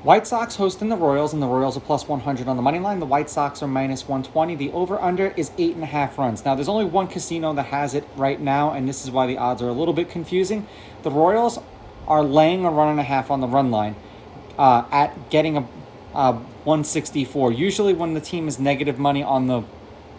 White Sox hosting the Royals, and the Royals are plus 100 on the money line. The White Sox are minus 120. The over-under is 8.5 runs. Now, there's only one casino that has it right now, and this is why the odds are a little bit confusing. The Royals are laying a run and a half on the run line at getting a 164. Usually when the team is negative money on the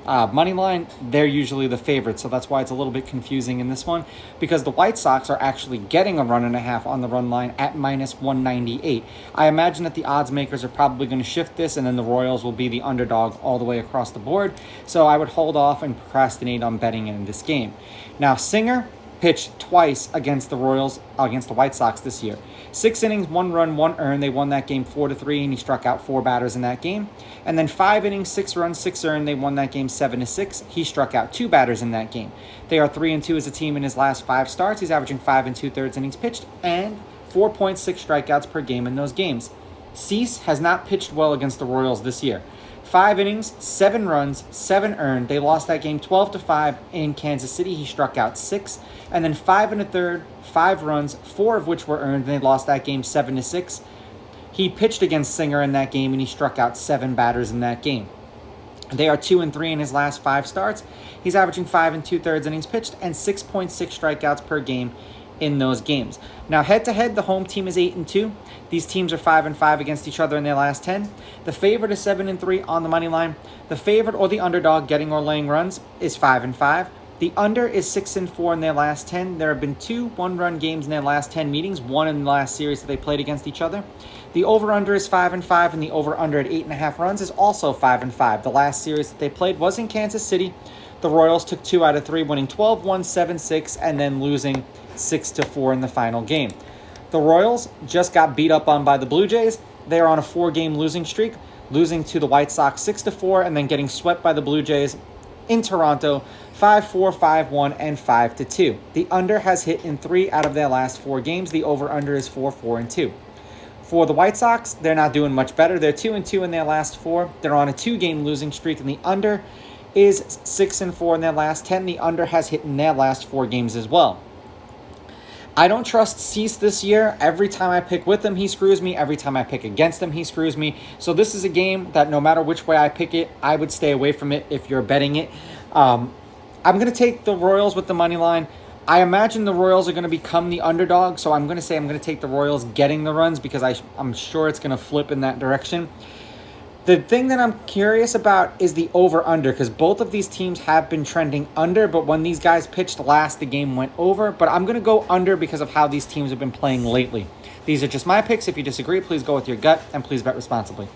money line, they're usually the favorite. So that's why it's a little bit confusing in this one, because the White Sox are actually getting a run and a half on the run line at minus 198. I imagine that the odds makers are probably going to shift this, and then the Royals will be the underdog all the way across the board. So I would hold off and procrastinate on betting in this game. Now, Singer pitched twice against the White Sox this year. 6 innings, 1 run, 1 earned. They won that game 4-3, and he struck out 4 batters in that game. And then 5 innings, 6 runs, 6 earned. They won that game 7-6. He struck out 2 batters in that game. They are 3-2 as a team in his last 5 starts. He's averaging 5 2/3 innings pitched and 4.6 strikeouts per game in those games. Cease has not pitched well against the Royals this year. 5 innings, 7 runs, 7 earned. They lost that game 12-5 in Kansas City. He struck out 6. And then 5 1/3, 5 runs, 4 of which were earned. And they lost that game 7-6. He pitched against Singer in that game, and he struck out 7 batters in that game. They are 2-3 in his last 5 starts. He's averaging 5 2/3 innings pitched and 6.6 strikeouts per game in those games. Now, head-to-head, the home team is 8-2. These teams are 5-5 against each other in their last 10. The favorite is 7-3 on the money line. The favorite or the underdog getting or laying runs is 5-5. The under is 6-4 in their last 10. There have been 2 one-run games in their last 10 meetings, one in the last series that they played against each other. The over-under is 5-5, and the over-under at 8.5 runs is also 5-5. The last series that they played was in Kansas City. The Royals took 2 out of 3, winning 12-1, 7-6, and then losing 6-4 in the final game. The Royals just got beat up on by the Blue Jays. They are on a 4-game losing streak, losing to the White Sox 6-4, and then getting swept by the Blue Jays in Toronto 5-4, 5-1, and 5-2. The under has hit in 3 out of their last 4 games. The over-under is 4-4-2. For the White Sox, they're not doing much better. They're 2-2 in their last 4. They're on a 2-game losing streak, and the under is 6-4 in their last 10. The under has hit in their last 4 games as well. I don't trust Cease this year. Every time I pick with him, he screws me. Every time I pick against him, he screws me. So this is a game that no matter which way I pick it, I would stay away from it if you're betting it. I'm going to take the Royals with the money line. I imagine the Royals are going to become the underdog, so I'm going to take the Royals getting the runs because I'm sure it's going to flip in that direction. The thing that I'm curious about is the over-under, because both of these teams have been trending under, but when these guys pitched last, the game went over. But I'm going to go under because of how these teams have been playing lately. These are just my picks. If you disagree, please go with your gut, and please bet responsibly.